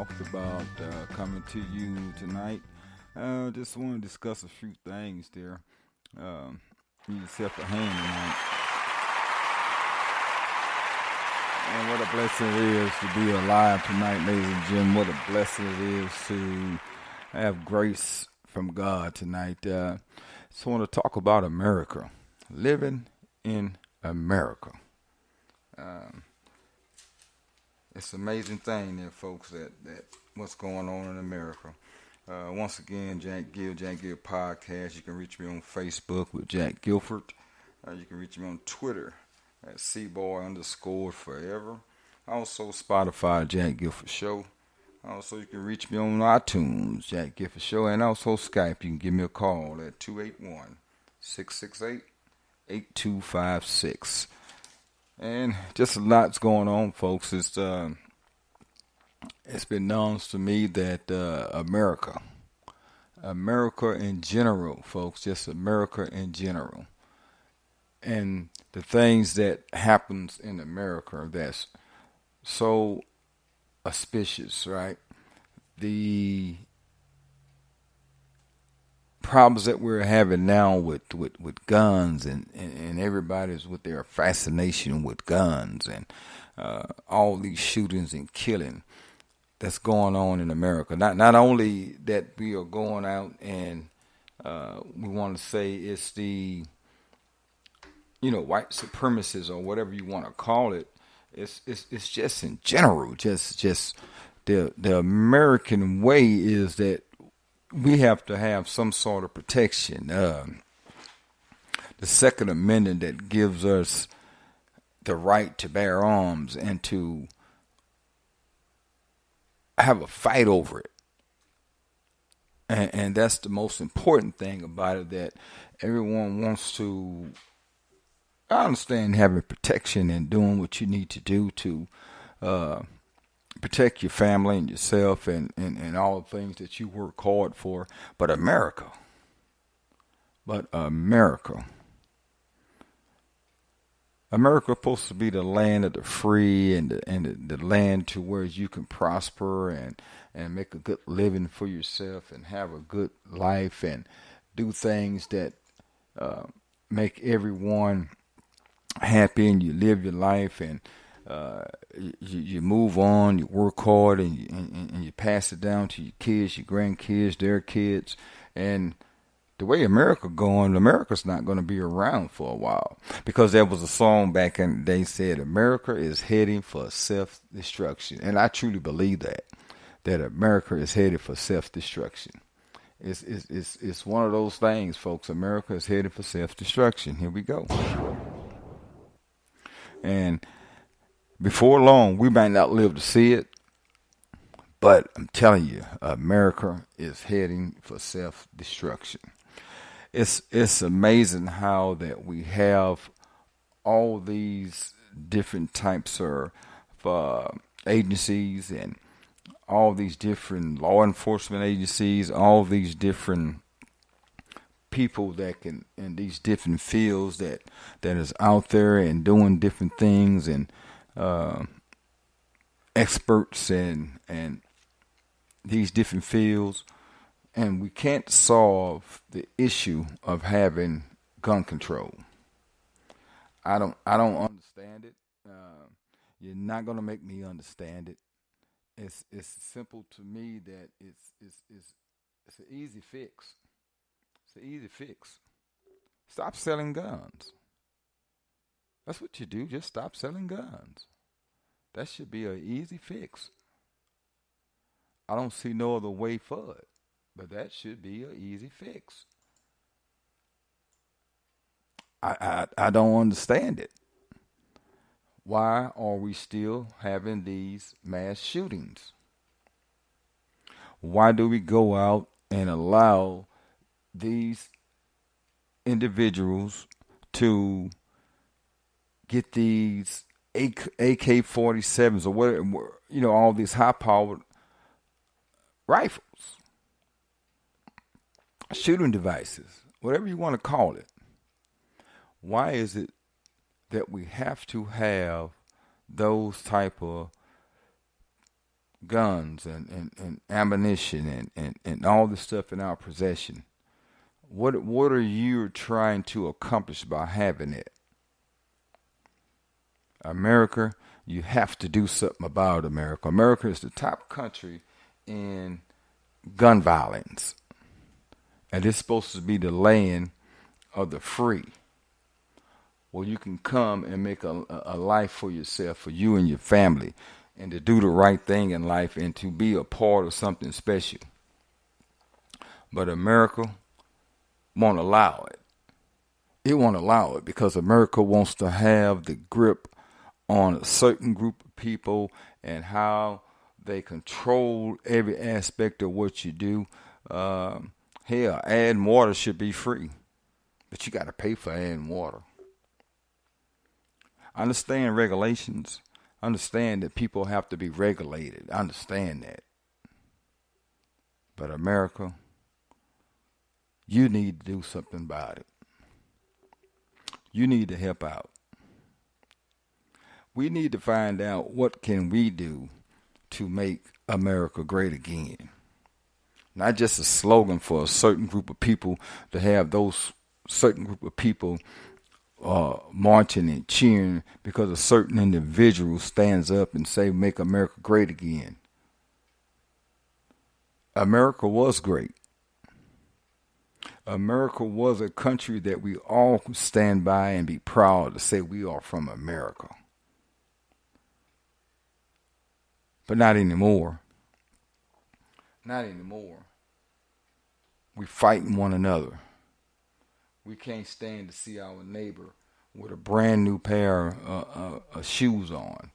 talked about coming to you tonight. Just want to discuss a few things there. Um, Need yourself a hand tonight. And what a blessing it is to be alive tonight, ladies and gentlemen. What a blessing it is to have grace from God tonight. Just want to talk about America, living in America. Um, it's an amazing thing there, folks, that what's going on in America. Once again, Jack Gill Podcast. You can reach me on Facebook with Jack Guilford. You can reach me on Twitter at Cboy underscore forever. Also, Spotify, Jack Guilford Show. Also, you can reach me on iTunes, Jack Gifford Show, and also Skype. You can give me a call at 281-668-8256. And just a lot's going on, folks. It's been known to me that America in general, folks, just America in general, and the things that happens in America that's so auspicious, right? The problems that we're having now with guns and everybody's with their fascination with guns and all these shootings and killing that's going on in America. Not only that we are going out and we want to say it's the white supremacists or whatever you want to call it. It's just in general, just the American way is that we have to have some sort of protection. The Second Amendment that gives us the right to bear arms and to have a fight over it. And that's the most important thing about it, that everyone wants to. I understand having protection and doing what you need to do to protect your family and yourself and all the things that you work hard for. But America is supposed to be the land of the free and the land to where you can prosper and make a good living for yourself and have a good life and do things that make everyone happy, and you live your life and you move on, you work hard, and you pass it down to your kids, your grandkids, their kids. And the way America's not going to be around for a while, because there was a song back in the day said America is heading for self-destruction, and I truly believe that America is headed for self-destruction. It's one of those things, folks. America is headed for self-destruction. Here we go. And before long, we might not live to see it, but I'm telling you, America is heading for self-destruction. It's amazing how that we have all these different types of agencies and all these different law enforcement agencies, all these different people that can in these different fields that is out there and doing different things, and experts and these different fields, and we can't solve the issue of having gun control. I don't understand it. You're not gonna make me understand it. It's simple to me that it's an easy fix. It's an easy fix. Stop selling guns. That's what you do. Just stop selling guns. That should be an easy fix. I don't see no other way for it. But that should be an easy fix. I don't understand it. Why are we still having these mass shootings? Why do we go out and allow these individuals to get these AK-47s or whatever, all these high-powered rifles, shooting devices, whatever you want to call it? Why is it that we have to have those type of guns and ammunition and all the stuff in our possession. What are you trying to accomplish by having it? America, you have to do something about America. America is the top country in gun violence. And it's supposed to be the land of the free, where you can come and make a life for yourself, for you and your family, and to do the right thing in life and to be a part of something special. But America won't allow it. It won't allow it because America wants to have the grip on a certain group of people and how they control every aspect of what you do. Hell, adding water should be free, but you got to pay for adding water. I understand regulations. I understand that people have to be regulated. I understand that. But America, you need to do something about it. You need to help out. We need to find out what can we do to make America great again. Not just a slogan for a certain group of people to have those certain group of people marching and cheering because a certain individual stands up and say, make America great again. America was great. America was a country that we all could stand by and be proud to say we are from America. But not anymore. Not anymore. We fighting one another. We can't stand to see our neighbor with a brand new pair of shoes on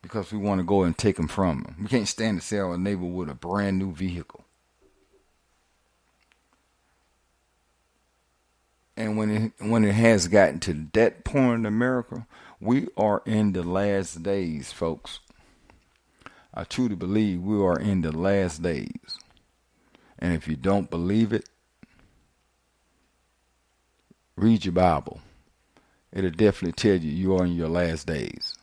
because we want to go and take them from them. We can't stand to see our neighbor with a brand new vehicle. And when it has gotten to that point in America, we are in the last days, folks. I truly believe we are in the last days. And if you don't believe it, read your Bible. It'll definitely tell you you are in your last days.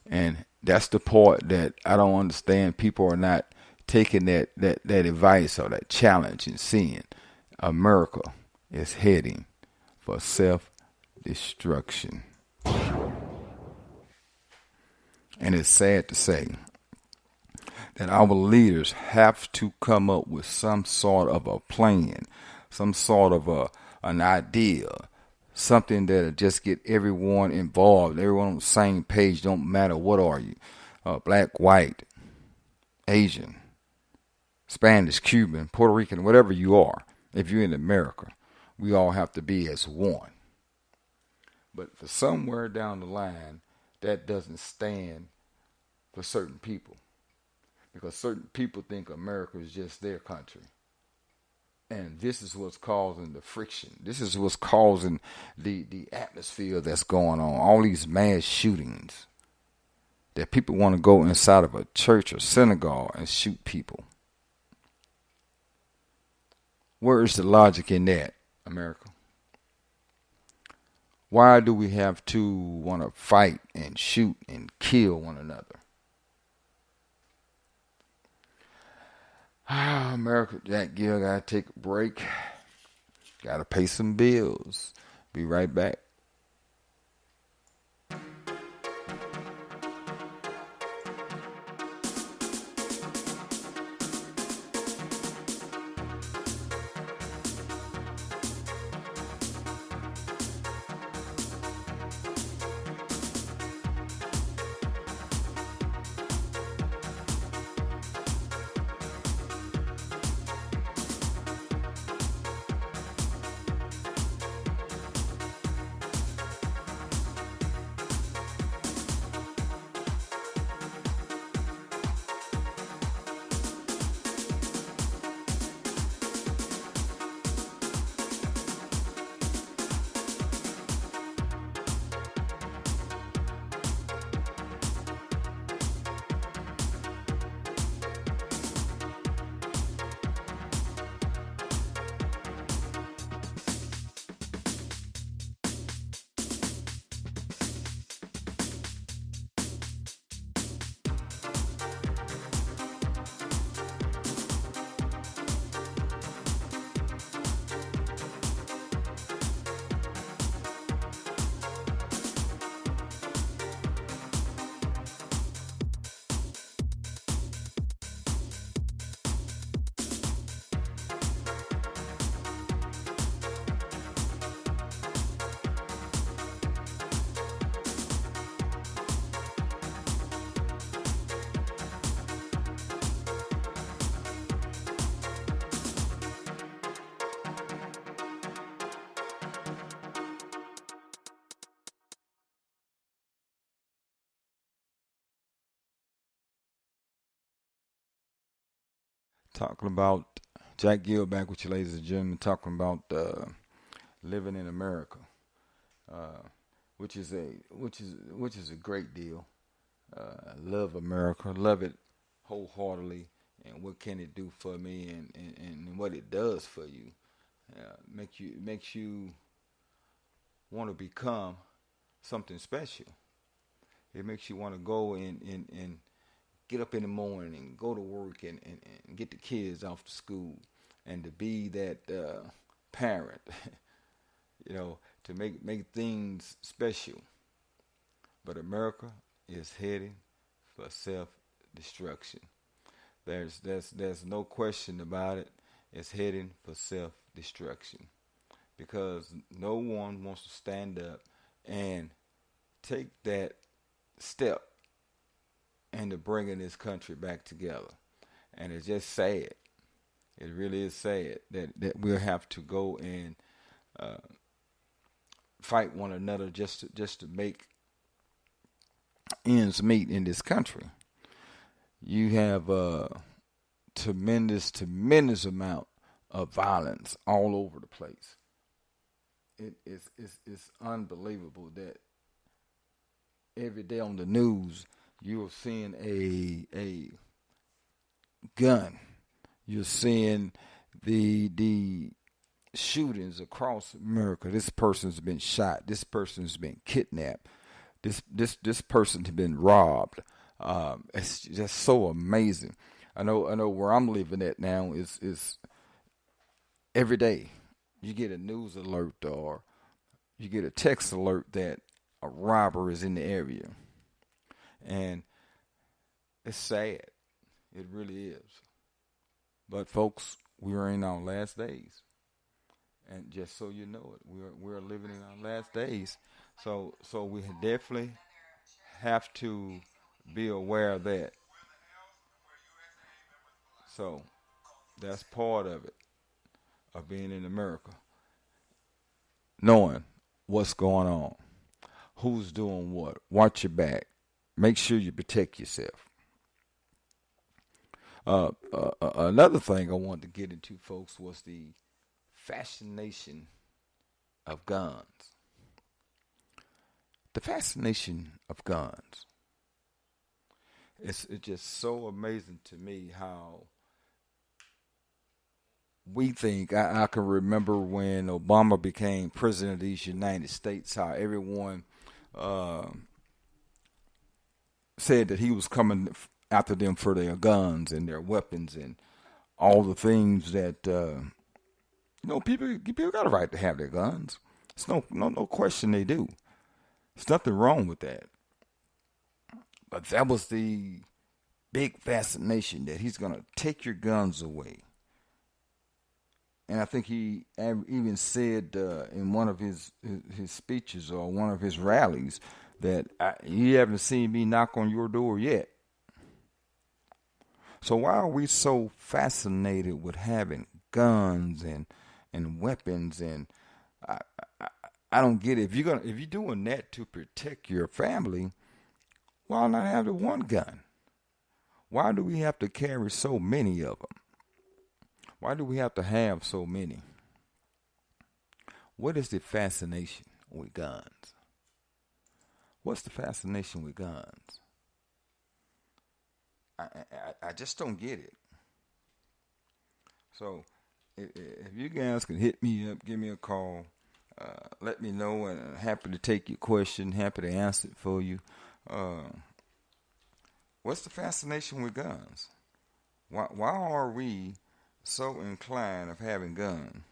And that's the part that I don't understand. People are not taking that advice or that challenge and seeing America is heading for self-destruction. And it's sad to say that our leaders have to come up with some sort of a plan, some sort of an idea, something that'll just get everyone involved, everyone on the same page. Don't matter what are you, black, white, Asian, Spanish, Cuban, Puerto Rican, whatever you are. If you're in America, we all have to be as one. But for somewhere down the line, that doesn't stand for certain people. Because certain people think America is just their country. And this is what's causing the friction. This is what's causing the atmosphere that's going on. All these mass shootings. That people want to go inside of a church or synagogue and shoot people. Where is the logic in that, America? Why do we have to want to fight and shoot and kill one another? America, Jack Gill, gotta take a break. Gotta pay some bills. Be right back. Talking about Jack Gill back with you, ladies and gentlemen. Talking about living in America, uh, which is a great deal. I love America, love it wholeheartedly, and what can it do for me, and what it does for you. Makes you want to become something special. It makes you want to go and get up in the morning and go to work and get the kids off to school and to be that parent, to make things special. But America is heading for self destruction. There's no question about it. It's heading for self destruction because no one wants to stand up and take that step into bringing this country back together. And it's just sad. It really is sad that we'll have to go and uh, fight one another just to make ends meet in this country. You have a tremendous amount of violence all over the place. It's unbelievable that every day on the news you're seeing a gun. You're seeing the shootings across America. This person's been shot. This person's been kidnapped. This person has been robbed. It's just so amazing. I know where I'm living at now is every day you get a news alert or you get a text alert that a robber is in the area, and it's sad. It really is. But folks, we are in our last days, and just so you know it, we're living in our last days. So we definitely have to be aware of that. So that's part of it, of being in America, knowing what's going on, who's doing what. Watch your back. Make sure you protect yourself. Another thing I wanted to get into, folks, was the fascination of guns. The fascination of guns. It's just so amazing to me how we think. I can remember when Obama became president of these United States, how everyone uh, said that he was coming after them for their guns and their weapons and all the things that people got a right to have their guns. It's no question they do. There's nothing wrong with that. But that was the big fascination that he's gonna take your guns away. And I think he even said in one of his speeches or one of his rallies that you haven't seen me knock on your door yet. So why are we so fascinated with having guns and weapons? And I, I, I don't get it. If you're doing that to protect your family, why not have the one gun? Why do we have to carry so many of them? Why do we have to have so many? What is the fascination with guns? What's the fascination with guns? I just don't get it. So if you guys can hit me up, give me a call, let me know, and I'm happy to take your question, happy to answer it for you. Uh, what's the fascination with guns? Why are we so inclined of having guns?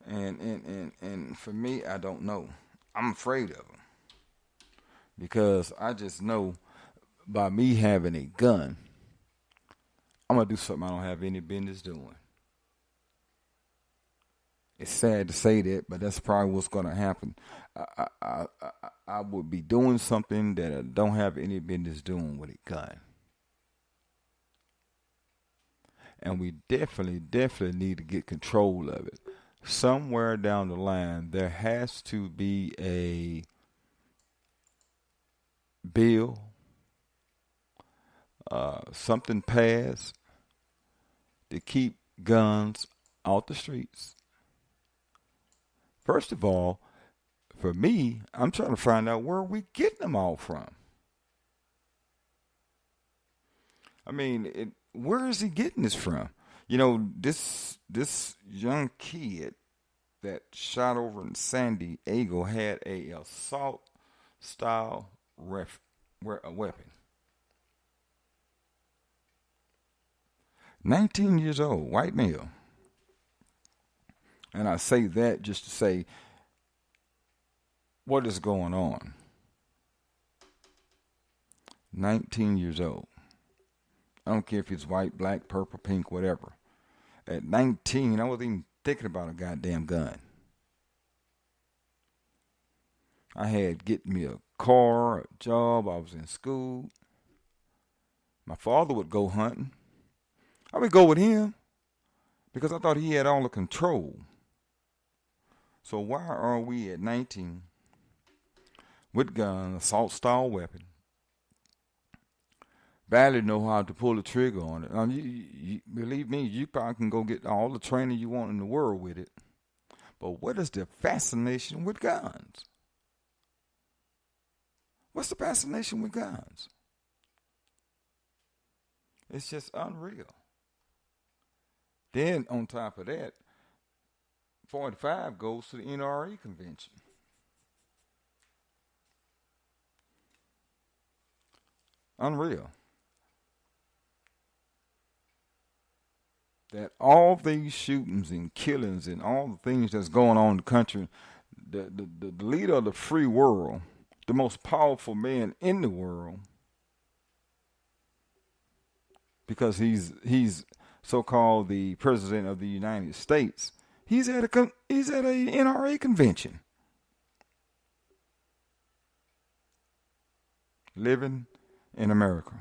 And for me, I don't know. I'm afraid of them because I just know by me having a gun, I'm gonna do something I don't have any business doing. It's sad to say that, but that's probably what's gonna happen. I would be doing something that I don't have any business doing with a gun, and we definitely need to get control of it. Somewhere down the line, there has to be a bill something passed to keep guns out the streets? First of all, for me, I'm trying to find out where we getting them all from. I mean, where is he getting this from? This young kid that shot over in San Diego had a assault style a weapon. 19 years old, white male. And I say that just to say what is going on. 19 years old. I don't care if it's white, black, purple, pink, whatever. At 19, I wasn't even thinking about a goddamn gun. I had getting me a car, a job. I was in school. My father would go hunting. I would go with him because I thought he had all the control. So why are we at 19 with gun, assault style weapon, barely know how to pull the trigger on it? Believe me, you probably can go get all the training you want in the world with it. But what is the fascination with guns? What's the fascination with guns? It's just unreal. Then on top of that, 45 goes to the NRA convention. Unreal. That all these shootings and killings and all the things that's going on in the country, the leader of the free world, the most powerful man in the world, because he's so-called the president of the United States, he's at a NRA convention, living in America.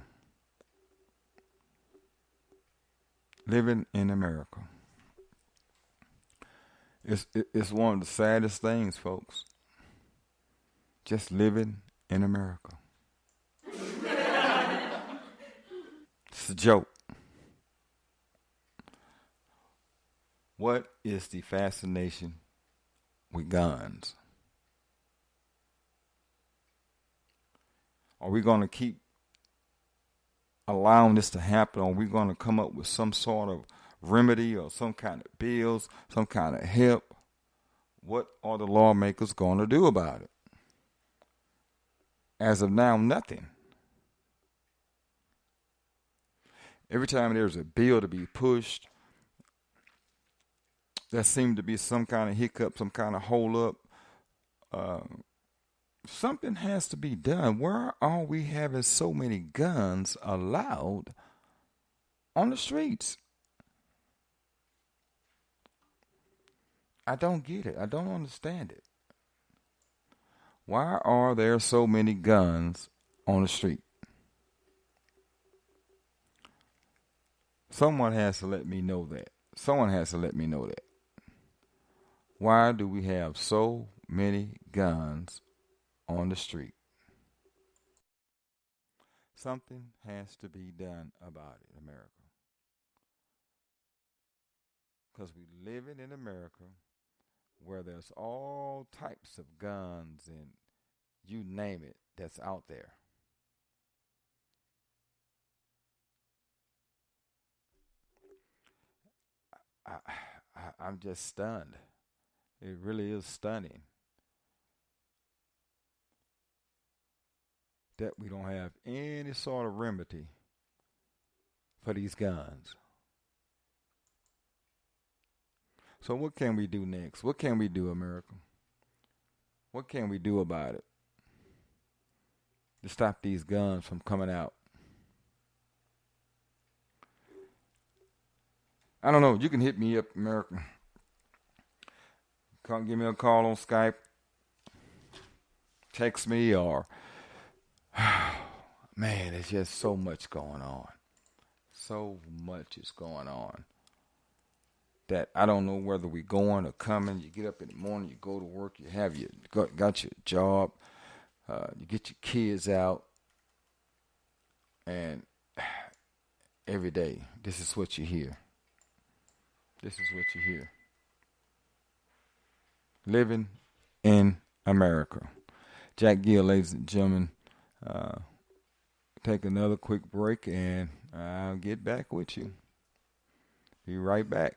Living in America. It's one of the saddest things, folks. Just living in America. It's a joke. What is the fascination with guns? Are we going to keep allowing this to happen? Are we going to come up with some sort of remedy or some kind of bills, some kind of help? What are the lawmakers going to do about it? As of now, nothing. Every time there's a bill to be pushed, there seems to be some kind of hiccup, some kind of hold up. Something has to be done. Where are we having so many guns allowed on the streets? I don't get it. I don't understand it. Why are there so many guns on the street? Someone has to let me know that. Someone has to let me know that. Why do we have so many guns on the street? Something has to be done about it, America. Because we live in America where there's all types of guns and you name it that's out there. I'm just stunned. It really is stunning that we don't have any sort of remedy for these guns. So what can we do next? What can we do, America? What can we do about it to stop these guns from coming out? I don't know. You can hit me up, America. Come give me a call on Skype. Text me or... Man, there's just so much going on. So much is going on that I don't know whether we're going or coming. You get up in the morning, you go to work, you have got your job, you get your kids out, and every day. This is what you hear. This is what you hear. Living in America. Jack Gill, ladies and gentlemen. Uh, Take another quick break and I'll get back with you. Be right back.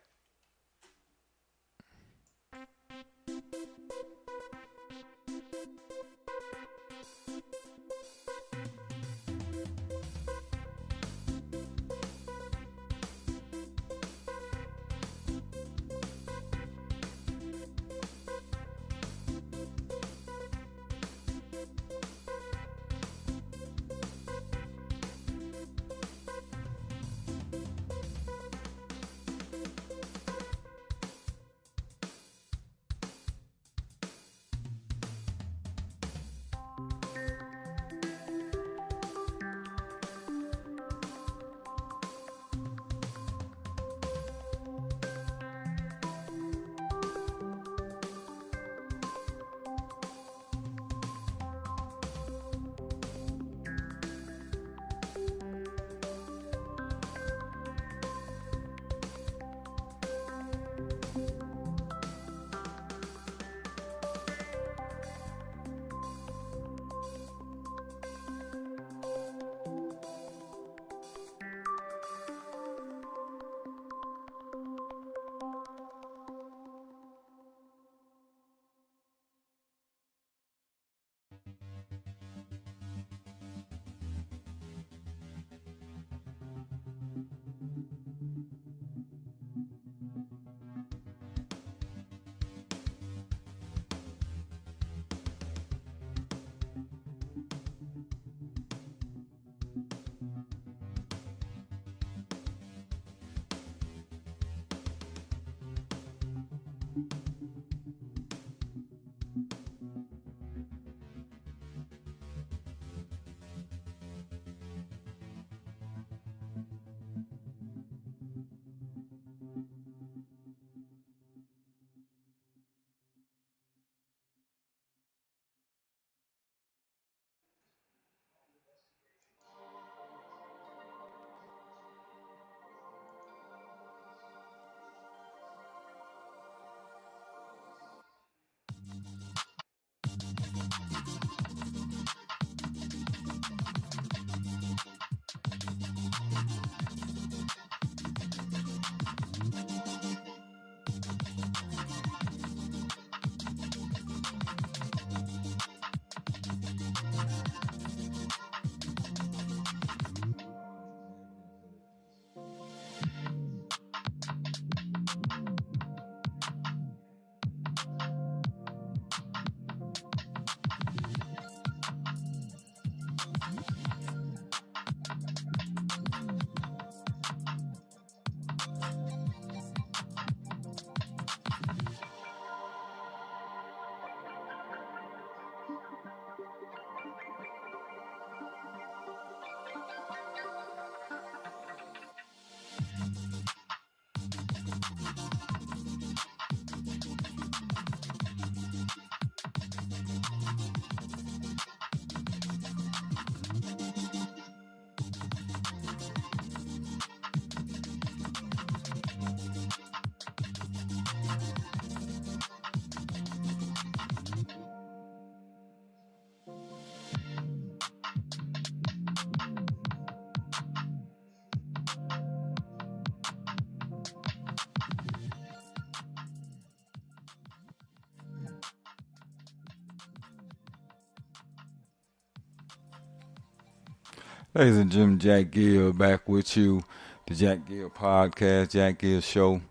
Ladies and gentlemen, Jack Gill back with you. The Jack Gill podcast, Jack Gill show.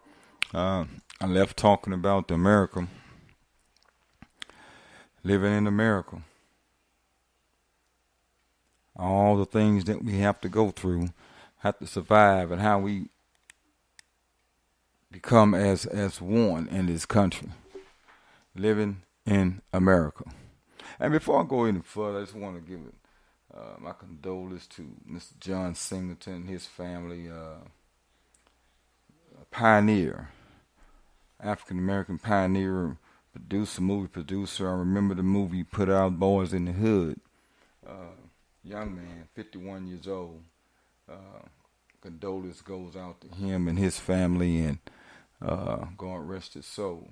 Uh, I left talking about the America, living in America. All the things that we have to go through, have to survive, and how we become as one in this country, living in America. And before I go any further, I just want to give my condolences to Mr. John Singleton, his family, a pioneer, African American pioneer, producer, movie producer. I remember the movie he put out, Boys in the Hood. Young man, 51 years old. Uh, condolence goes out to him and his family, and God rest his soul.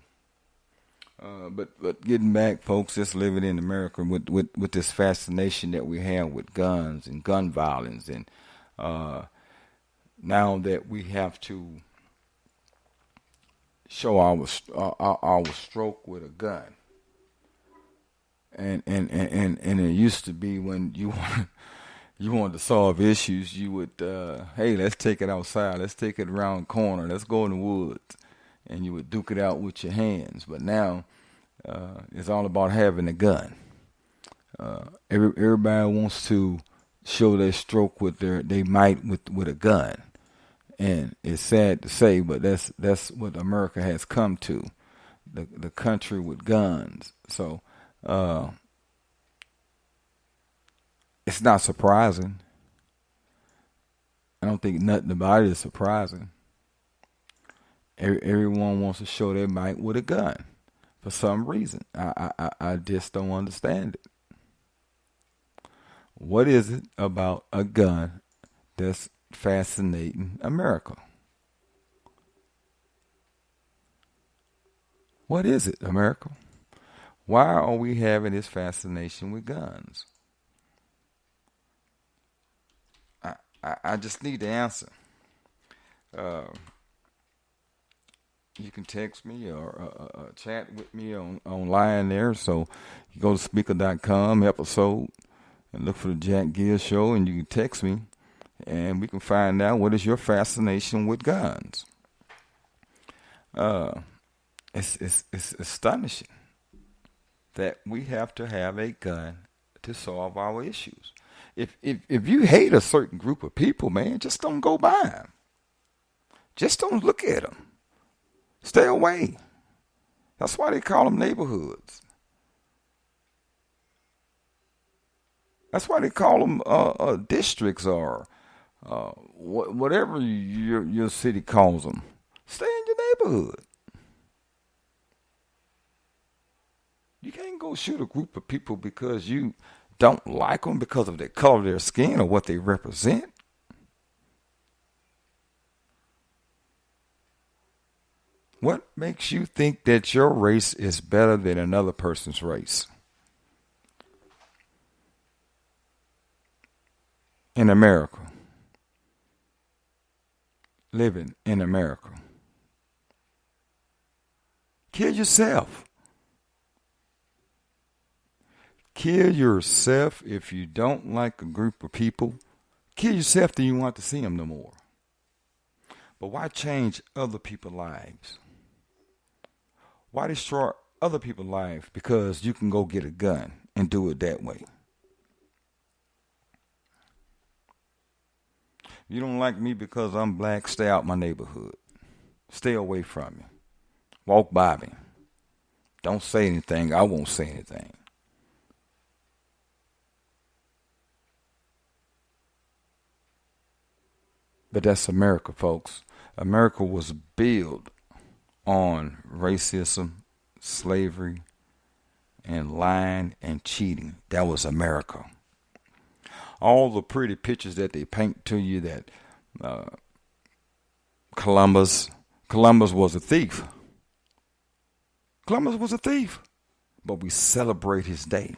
But getting back, folks, just living in America with this fascination that we have with guns and gun violence, and uh, now that we have to show our stroke with a gun, and it used to be when you you wanted to solve issues, you would hey, let's take it outside, let's take it around the corner, let's go in the woods, and you would duke it out with your hands. But now it's all about having a gun. Everybody wants to show their stroke with they might with a gun, and it's sad to say, but that's what America has come to, the country with guns. So it's not surprising. I don't think nothing about it is surprising. Everyone wants to show their might with a gun for some reason. I just don't understand it. What is it about a gun that's fascinating America? What is it, America? Why are we having this fascination with guns? I just need the answer. Uh, you can text me or chat with me online there. So you go to speaker.com episode and look for the Jack Gill Show, and you can text me, and we can find out what is your fascination with guns. Uh, it's astonishing that we have to have a gun to solve our issues. If you hate a certain group of people, man, just don't go by them. Just don't look at them. Stay away. That's why they call them neighborhoods. That's why they call them districts, or whatever your city calls them. Stay in your neighborhood. You can't go shoot a group of people because you don't like them because of the color of their skin or what they represent. What makes you think that your race is better than another person's race? In America, living in America. Kill yourself. Kill yourself if you don't like a group of people. Kill yourself, then you want to see them no more. But why change other people's lives? Why destroy other people's lives because you can go get a gun and do it that way? You don't like me because I'm black, stay out my neighborhood. Stay away from me. Walk by me. Don't say anything, I won't say anything. But that's America, folks. America was built on racism, slavery, and lying and cheating. That was America. All the pretty pictures that they paint to you that uh, Columbus was a thief. Columbus was a thief. But we celebrate his day.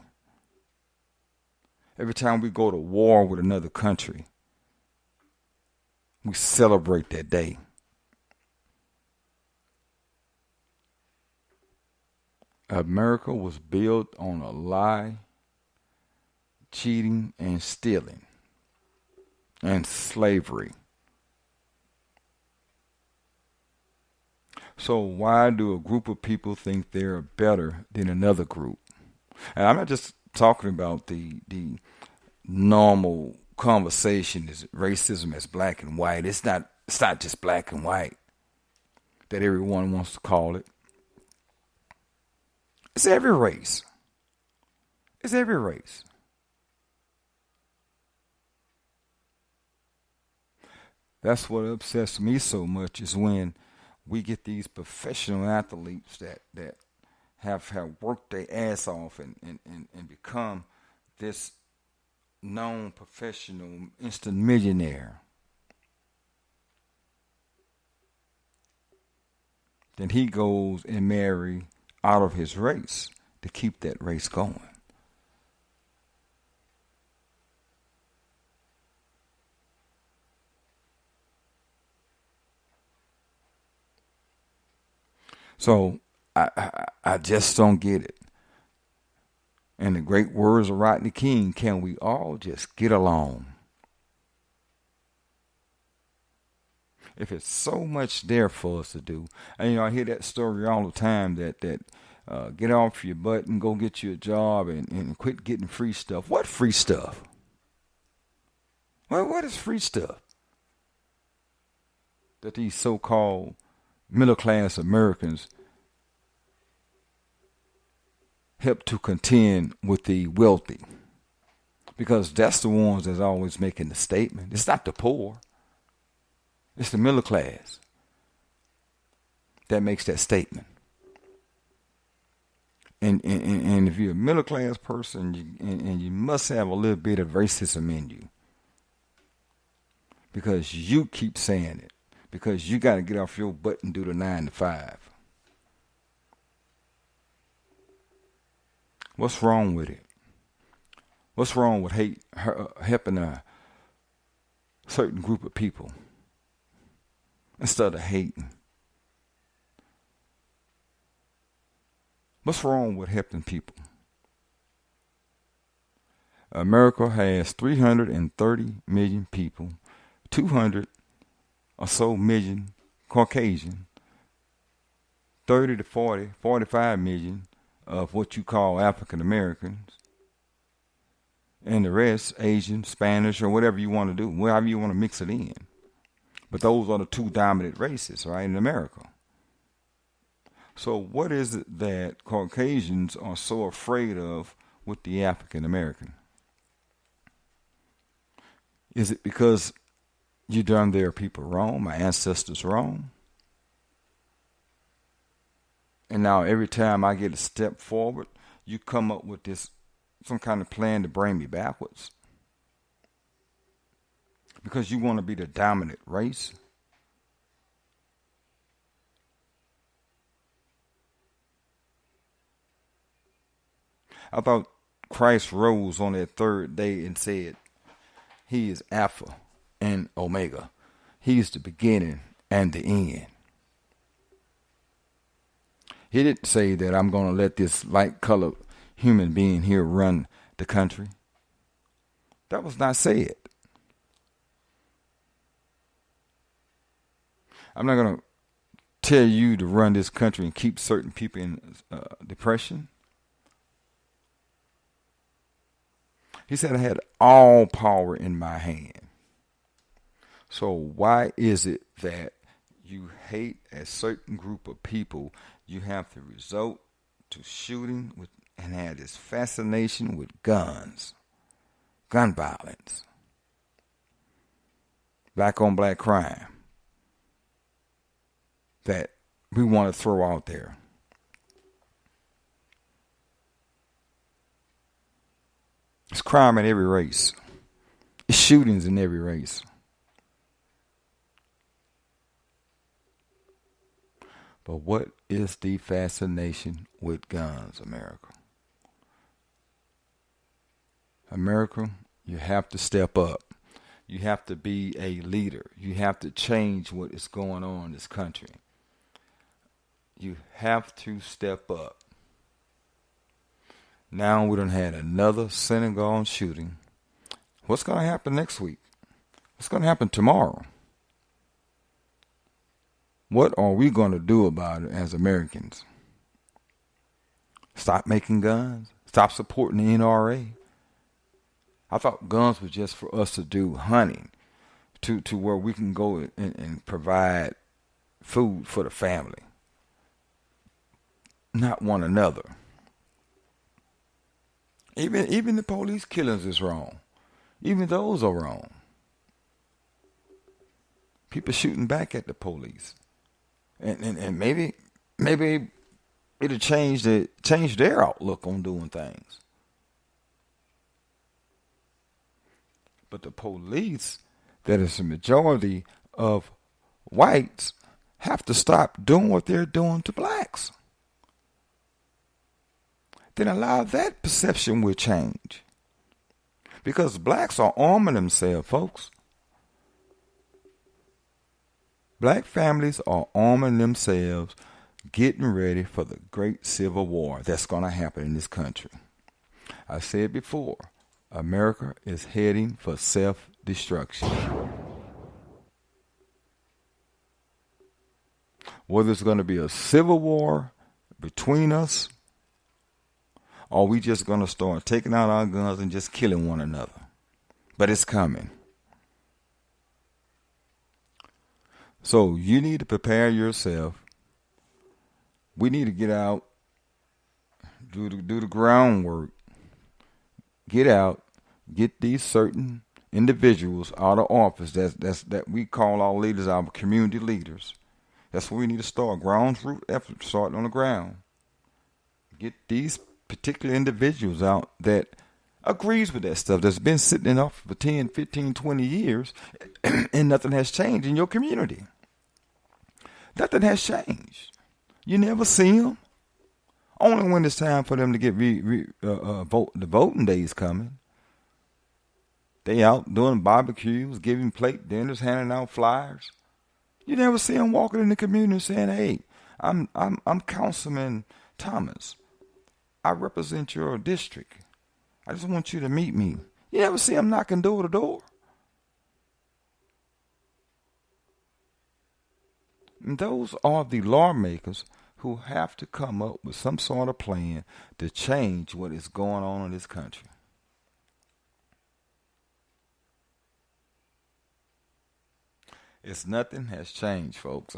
Every time we go to war with another country, we celebrate that day. America was built on a lie, cheating, and stealing, and slavery. So why do a group of people think they're better than another group? And I'm not just talking about the normal conversation is racism as black and white. It's not just black and white that everyone wants to call it. It's every race. It's every race. That's what upsets me so much is when we get these professional athletes that have worked their ass off and become this known professional instant millionaire. then he goes and marry out of his race to keep that race going. So I just don't get it. And the great words of Rodney King, can we all just get along? If it's so much there for us to do, and I hear that story all the time that get off your butt and go get you a job and quit getting free stuff. What free stuff? Well, what is free stuff that these so-called middle class Americans help to contend with the wealthy? Because that's the ones that's always making the statement. It's not the poor. It's the middle class that makes that statement. And if you're a middle class person, and you must have a little bit of racism in you, because you keep saying it, because you got to get off your butt and do the 9 to 5. What's wrong with it? What's wrong with helping a certain group of people instead of hating? What's wrong with helping people? America has 330 million people, 200 or so million Caucasian, 30 to 40, 45 million of what you call African Americans, and the rest Asian, Spanish, or whatever you want to do, wherever you want to mix it in. But those are the two dominant races, right, in America. So what is it that Caucasians are so afraid of with the African American? Is it because you done their people wrong, my ancestors wrong? And now every time I get a step forward, you come up with some kind of plan to bring me backwards? Because you want to be the dominant race? I thought Christ rose on that third day and said, He is Alpha and Omega. He is the beginning and the end. He didn't say that I'm going to let this light-colored human being here run the country. That was not said. I'm not going to tell you to run this country and keep certain people in depression. He said I had all power in my hand. So why is it that you hate a certain group of people? You have to resort to shooting and have this fascination with guns, gun violence, black on black crime that we want to throw out there. It's crime in every race. It's shootings in every race. But what is the fascination with guns, America? America, you have to step up. You have to be a leader. You have to change what is going on in this country. You have to step up. Now we done had another synagogue shooting. What's going to happen next week? What's going to happen tomorrow? What are we going to do about it as Americans? Stop making guns? Stop supporting the NRA? I thought guns were just for us to do hunting, to where we can go and provide food for the family, not one another. Even the police killings is wrong. Even those are wrong. People shooting back at the police. And maybe it'll change their outlook on doing things. But the police, that is the majority of whites, have to stop doing what they're doing to blacks. Then allow that perception will change. Because blacks are arming themselves, folks. Black families are arming themselves, getting ready for the great civil war that's going to happen in this country. I said before, America is heading for self-destruction. Whether it's going to be a civil war between us, or we just going to start taking out our guns and just killing one another. But it's coming. So you need to prepare yourself. We need to get out, do the groundwork, get out, get these certain individuals out of office that we call our leaders, our community leaders. That's where we need to start. Ground-root effort, starting on the ground. Get these particular individuals out that agrees with that stuff, that's been sitting in office for 10, 15, 20 years, and nothing has changed in your community. Nothing has changed. You never see them. Only when it's time for them to get vote. The voting day is coming. They out doing barbecues, giving plate dinners, handing out flyers. You never see them walking in the community saying, "Hey, I'm Councilman Thomas. I represent your district. I just want you to meet me." You never see them knocking door to door. And those are the lawmakers who have to come up with some sort of plan to change what is going on in this country. It's nothing has changed, folks.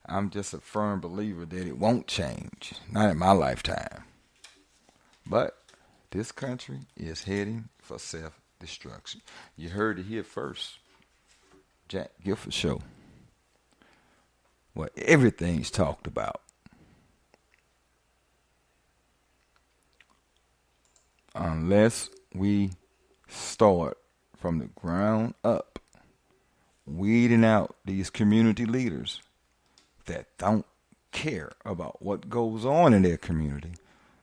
I'm just a firm believer that it won't change. Not in my lifetime. But this country is heading for self-destruction. You heard it here first. Jack Gifford Show. Where everything's talked about. Unless we start from the ground up, weeding out these community leaders that don't care about what goes on in their community.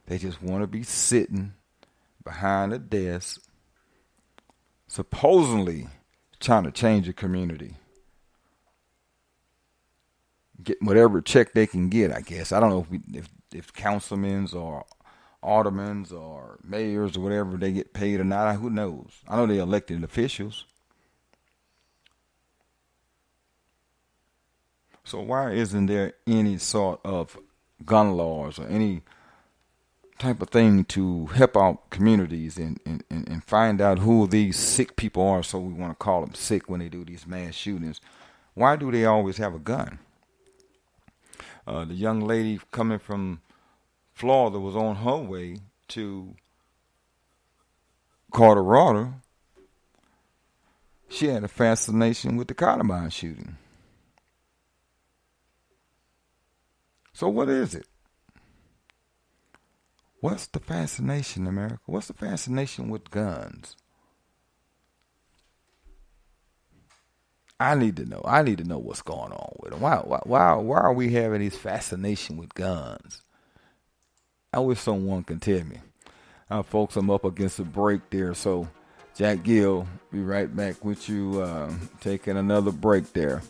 They just want to be sitting behind a desk, supposedly trying to change a community. Get whatever check they can get, I guess. I don't know if councilmen or aldermen or mayors or whatever, they get paid or not. Who knows? I know they're elected officials. So why isn't there any sort of gun laws or any type of thing to help out communities and find out who these sick people are, so we want to call them sick when they do these mass shootings? Why do they always have a gun? The young lady coming from Florida was on her way to Colorado. She had a fascination with the Columbine shooting. So what is it? What's the fascination, America? What's the fascination with guns? I need to know. I need to know what's going on with them. Why are we having this fascination with guns? I wish someone can tell me. Folks, I'm up against a break there, so Jack Gill, be right back with you, taking another break there.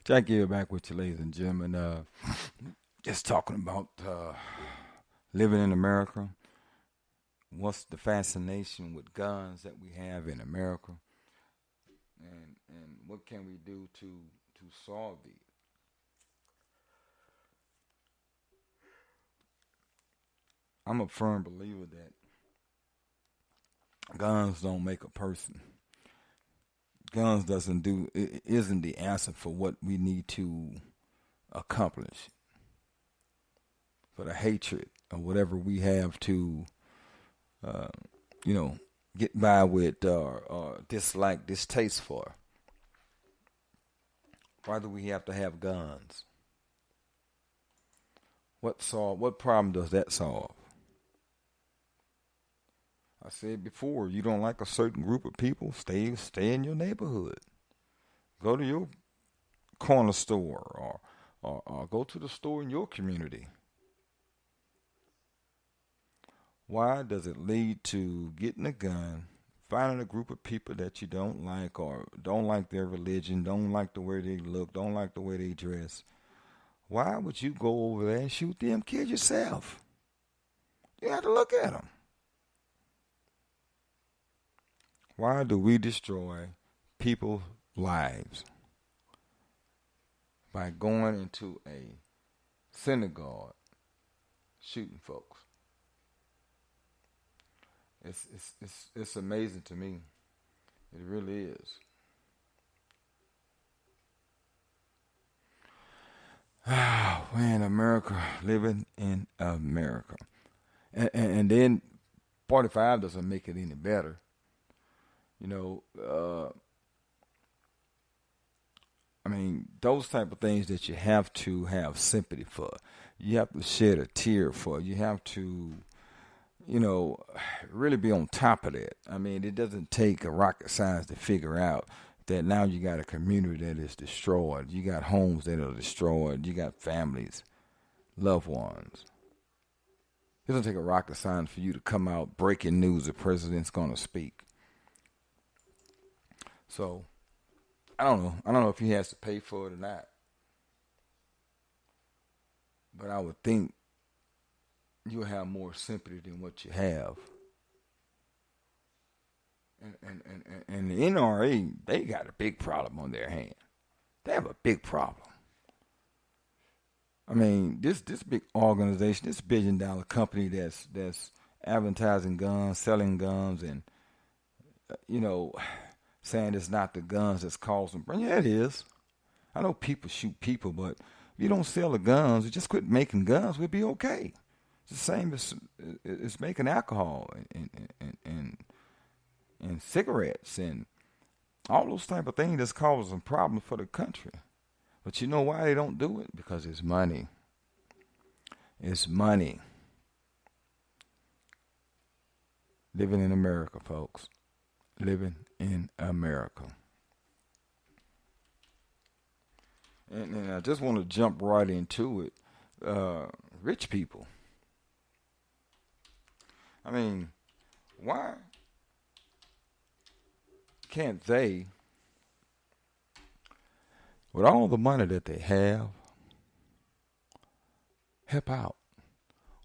Jackie here back with you, ladies and gentlemen. Just talking about living in America. What's the fascination with guns that we have in America, and what can we do to solve these? I'm a firm believer that guns don't make a person. Guns doesn't do isn't the answer for what we need to accomplish, for the hatred or whatever we have to uh, you know, get by with or dislike, distaste for. Why do we have to have guns? What problem does that solve? I said before, you don't like a certain group of people, stay in your neighborhood. Go to your corner store or go to the store in your community. Why does it lead to getting a gun, finding a group of people that you don't like or don't like their religion, don't like the way they look, don't like the way they dress? Why would you go over there and shoot them kids yourself? You have to look at them. Why do we destroy people's lives by going into a synagogue shooting folks? It's amazing to me. It really is. Oh man, America, living in America, and then 45 doesn't make it any better. You know, I mean, those type of things that you have to have sympathy for. You have to shed a tear for. You have to, you know, really be on top of that. I mean, it doesn't take a rocket science to figure out that now you got a community that is destroyed. You got homes that are destroyed. You got families, loved ones. It doesn't take a rocket science for you to come out breaking news the president's going to speak. So I don't know. I don't know if he has to pay for it or not. But I would think you'll have more sympathy than what you have. And the NRA, they got a big problem on their hand. They have a big problem. I mean, this big organization, this $1 billion company that's advertising guns, selling guns, and you know, saying it's not the guns that's causing. Yeah, it is. I know people shoot people, but if you don't sell the guns, you just quit making guns, we'll be okay. It's the same as it's making alcohol and cigarettes and all those type of things that's causing problems for the country. But you know why they don't do it? Because it's money. It's money. Living in America, folks. Living in America. And I just want to jump right into it. Rich people. I mean, why can't they, with all the money that they have, help out?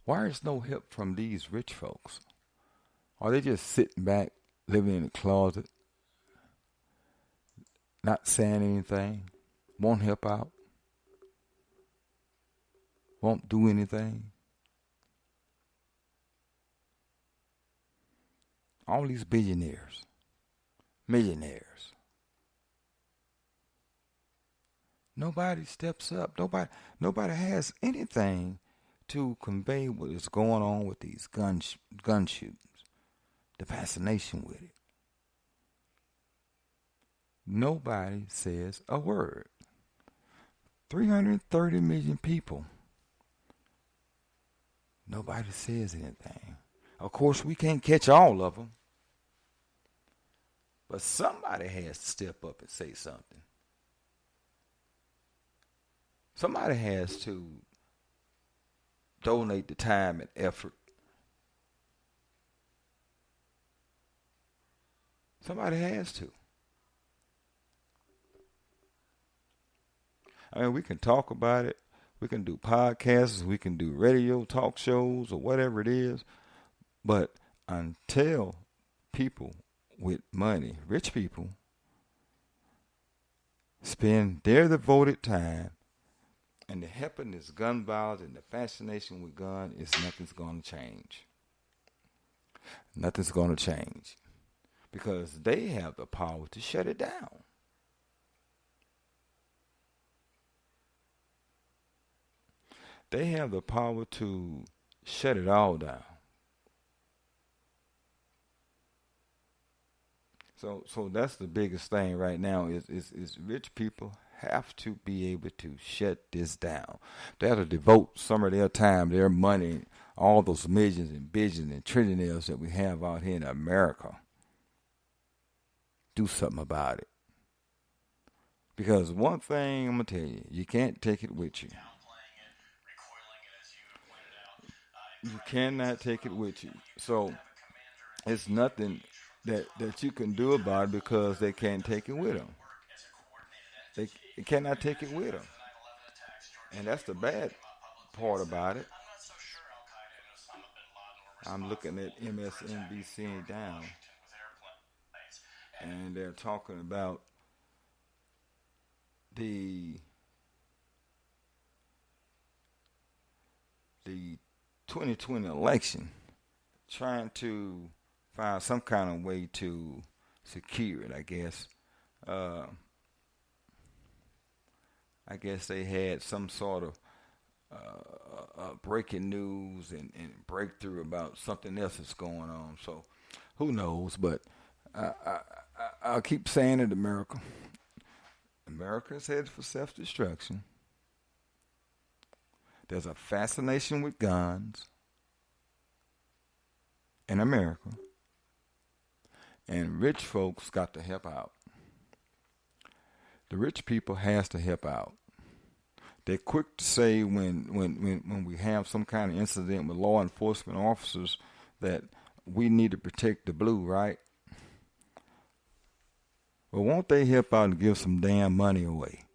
Why is no help from these rich folks? Are they just sitting back, living in the closet, not saying anything, won't help out, won't do anything? All these billionaires, millionaires, nobody steps up. Nobody has anything to convey what is going on with these gun shootings, the fascination with it. Nobody says a word. 330 million people. Nobody says anything. Of course, we can't catch all of them. But somebody has to step up and say something. Somebody has to donate the time and effort. Somebody has to. I mean, we can talk about it. We can do podcasts. We can do radio talk shows or whatever it is. But until people with money, rich people, spend their devoted time and the helping this gun violence and the fascination with gun is nothing's going to change. Nothing's going to change because they have the power to shut it down. They have the power to shut it all down. So that's the biggest thing right now is rich people have to be able to shut this down. They have to devote some of their time, their money, all those millions and billions and trillionaires that we have out here in America. Do something about it. Because one thing I'm gonna tell you, you can't take it with you. You cannot take it with you. So it's nothing that you can do about it because they can't take it with them. They cannot take it with them. And that's the bad part about it. I'm looking at MSNBC down, and they're talking about the the 2020 election, trying to find some kind of way to secure it. Uh, I guess they had some sort of breaking news and breakthrough about something else that's going on. So who knows? But I'll keep saying it, America. America is headed for self-destruction. There's a fascination with guns in America. And rich folks got to help out. The rich people has to help out. They're quick to say when we have some kind of incident with law enforcement officers that we need to protect the blue, right? Well, won't they help out and give some damn money away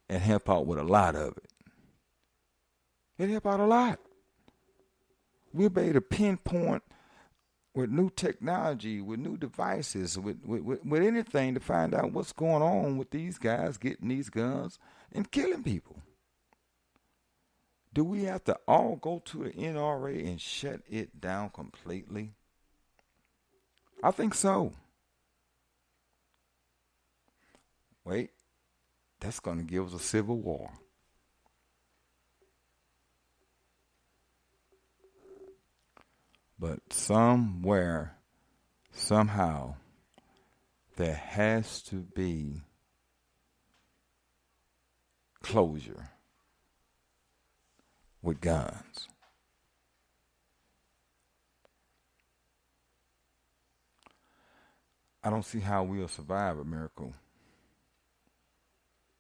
and help out with a lot of it? It help out a lot. We'll be able to pinpoint with new technology, with new devices, with anything to find out what's going on with these guys getting these guns and killing people. Do we have to all go to the NRA and shut it down completely? I think so. Wait, that's going to give us a civil war. But somewhere, somehow, there has to be closure with guns. I don't see how we'll survive America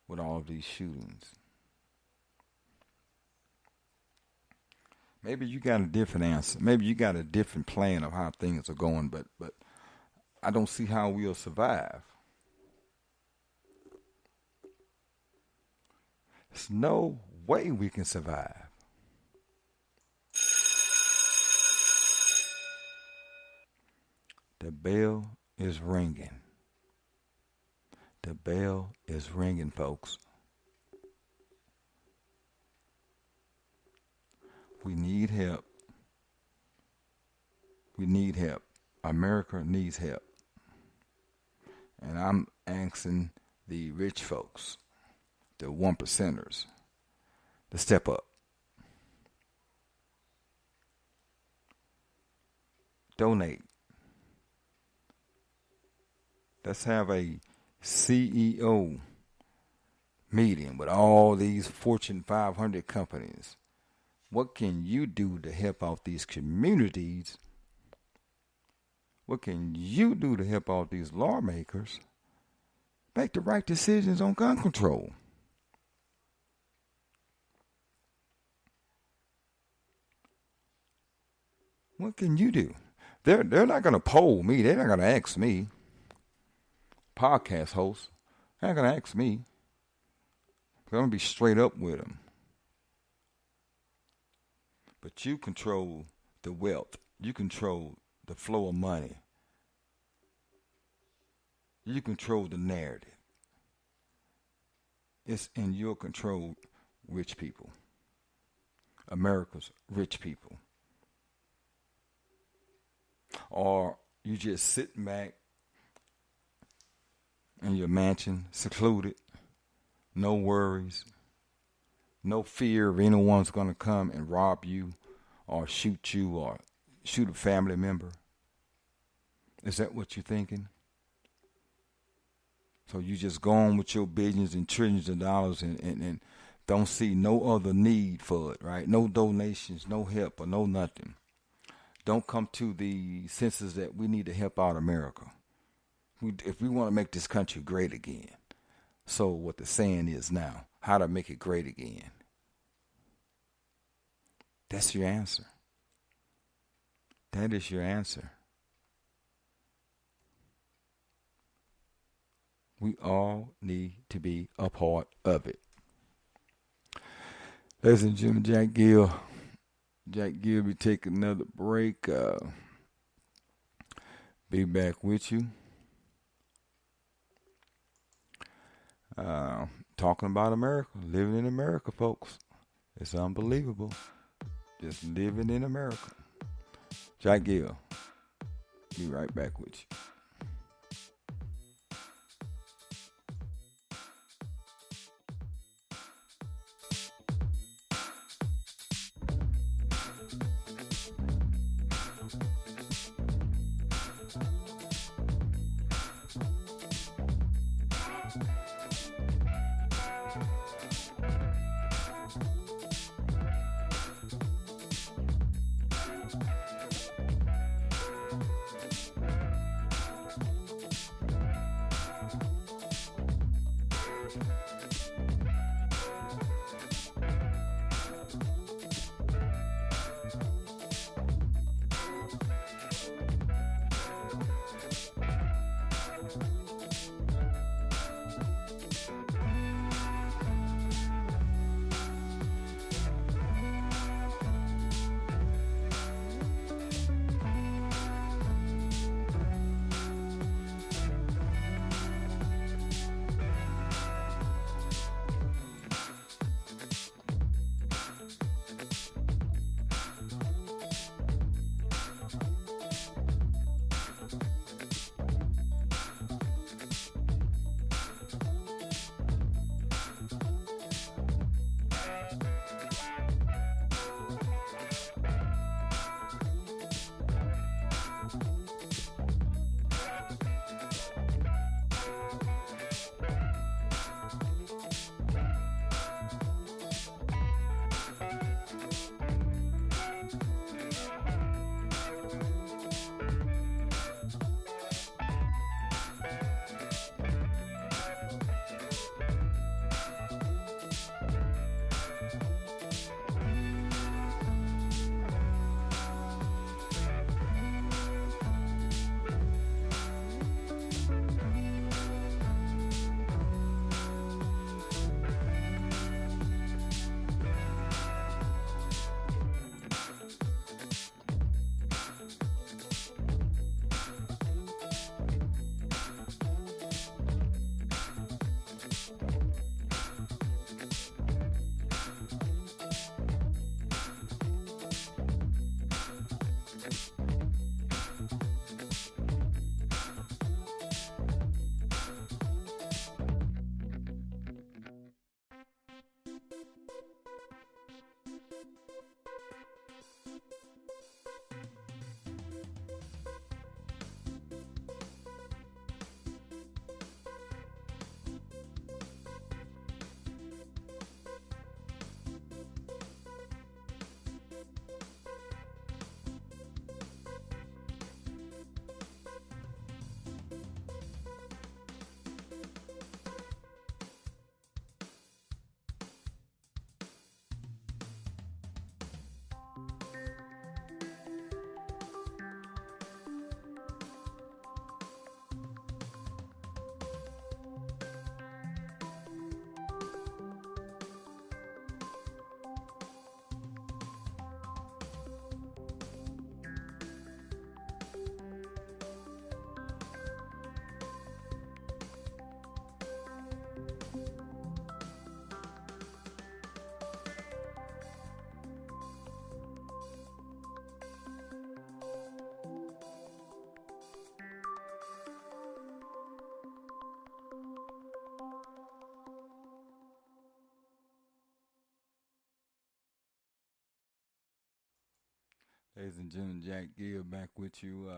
with all of these shootings. Maybe you got a different answer. Maybe you got a different plan of how things are going, but I don't see how we'll survive. There's no way we can survive. The bell is ringing. The bell is ringing, folks. We need help. We need help. America needs help. And I'm asking the rich folks, the one percenters, to step up. Donate. Let's have a CEO meeting with all these Fortune 500 companies. What can you do to help out these communities? What can you do to help out these lawmakers make the right decisions on gun control? What can you do? They're not going to poll me. They're not going to ask me. Podcast hosts, they're not going to ask me. I'm gonna be straight up with them. But you control the wealth. You control the flow of money. You control the narrative. It's in your control, rich people. America's rich people. Or you just sitting back in your mansion, secluded, no worries, no fear of anyone's going to come and rob you or shoot a family member. Is that what you're thinking? So you just go on with your billions and trillions of dollars and don't see no other need for it, right? No donations, no help, or no nothing. Don't come to the senses that we need to help out America. If we want to make this country great again. So what the saying is now, how to make it great again. That's your answer. That is your answer. We all need to be a part of it. Ladies and gentlemen, Jack Gill. Jack Gill be taking another break. Be back with you. Talking about America. Living in America, folks. It's unbelievable. Just living in America. Jack Gill. Be right back with you. Ladies and gentlemen, Jack Gill back with you,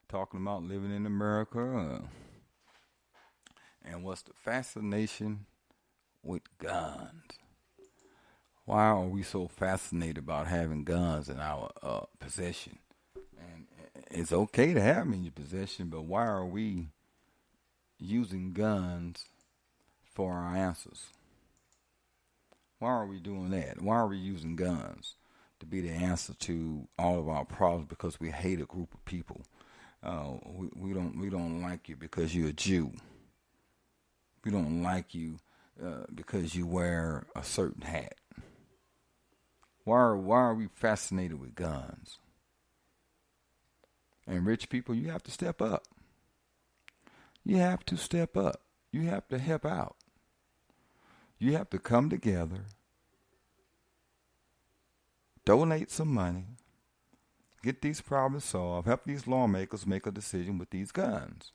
talking about living in America, and what's the fascination with guns. Why are we so fascinated about having guns in our possession? And it's okay to have them in your possession, but why are we using guns for our answers? Why are we doing that? Why are we using guns to be the answer to all of our problems? Because we hate a group of people. We don't like you because you're a Jew. We don't like you because you wear a certain hat. Why are we fascinated with guns? And rich people, you have to step up. You have to step up. You have to help out. You have to come together, donate some money, get these problems solved, help these lawmakers make a decision with these guns.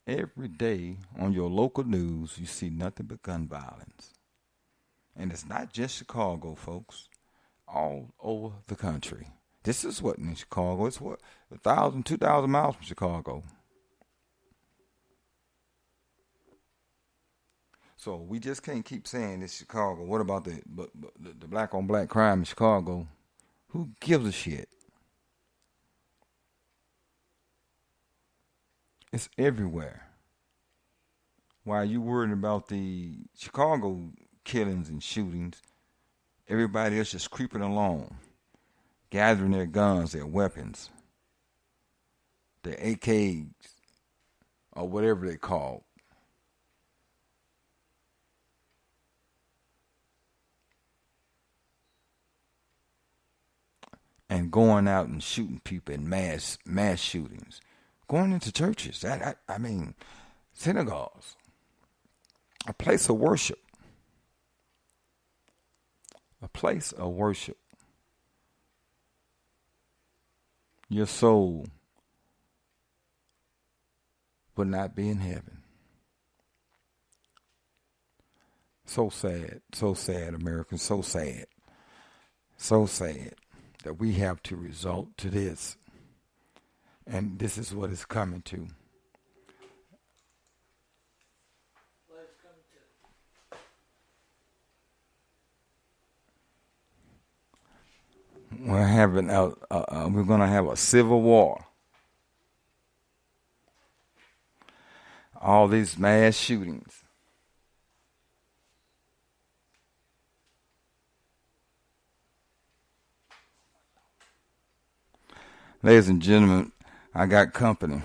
Every day on your local news, you see nothing but gun violence. And it's not just Chicago, folks. All over the country. This is what in Chicago. It's what 1,000, 2,000 miles from Chicago. So we just can't keep saying it's Chicago. What about the black on black crime in Chicago? Who gives a shit? It's everywhere. Why are you worried about the Chicago killings and shootings? Everybody else just creeping along, gathering their guns, their weapons, their AKs, or whatever they call. And going out and shooting people in mass shootings, going into churches. I mean, synagogues, a place of worship, a place of worship. Your soul will not be in heaven. So sad, Americans, so sad that we have to resort to this. And this is what it's coming to. We're going to have a civil war. All these mass shootings. Ladies and gentlemen, I got company.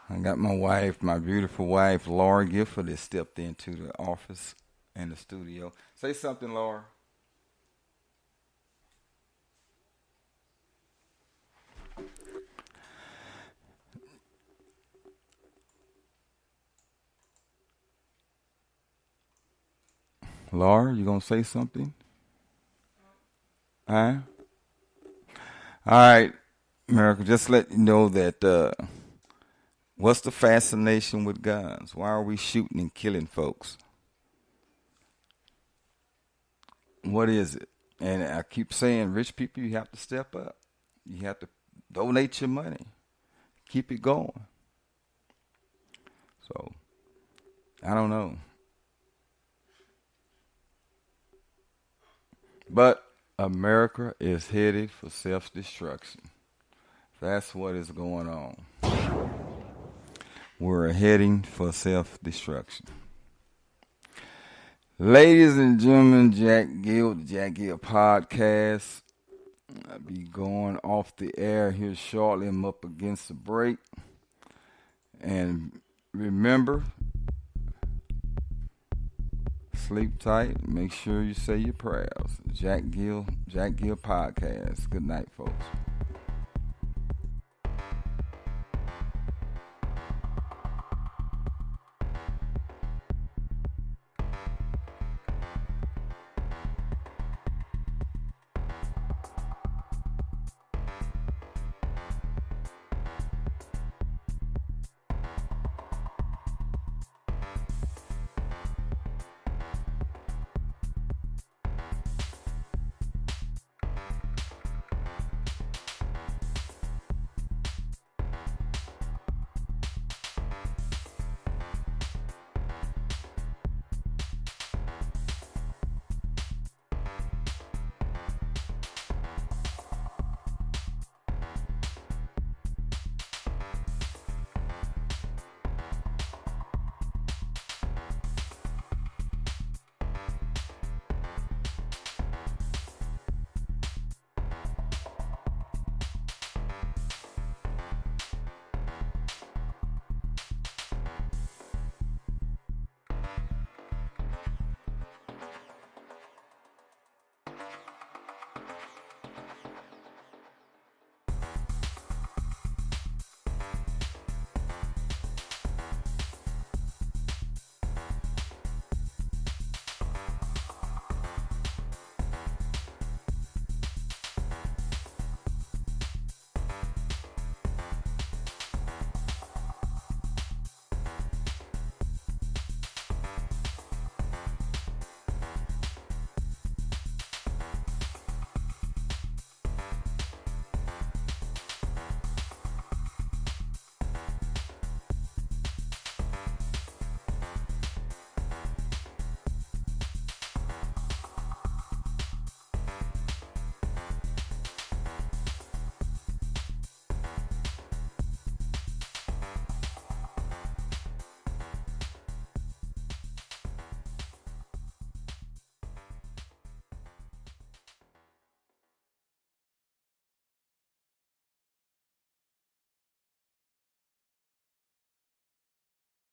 I got my wife, my beautiful wife, Laura Gifford, that stepped into the office and the studio. Say something, Laura. Laura, you gonna say something? Huh? All right, America, just let you know that what's the fascination with guns? Why are we shooting and killing folks? What is it? And I keep saying, rich people, you have to step up. You have to donate your money. Keep it going. So, I don't know. But America is headed for self-destruction. That's what is going on. We're heading for self-destruction. Ladies and gentlemen, Jack Gill, the Jack Gill Podcast. I'll be going off the air here shortly. I'm up against the break. And remember, sleep tight. Make sure you say your prayers. Jack Gill Podcast. Good night, folks.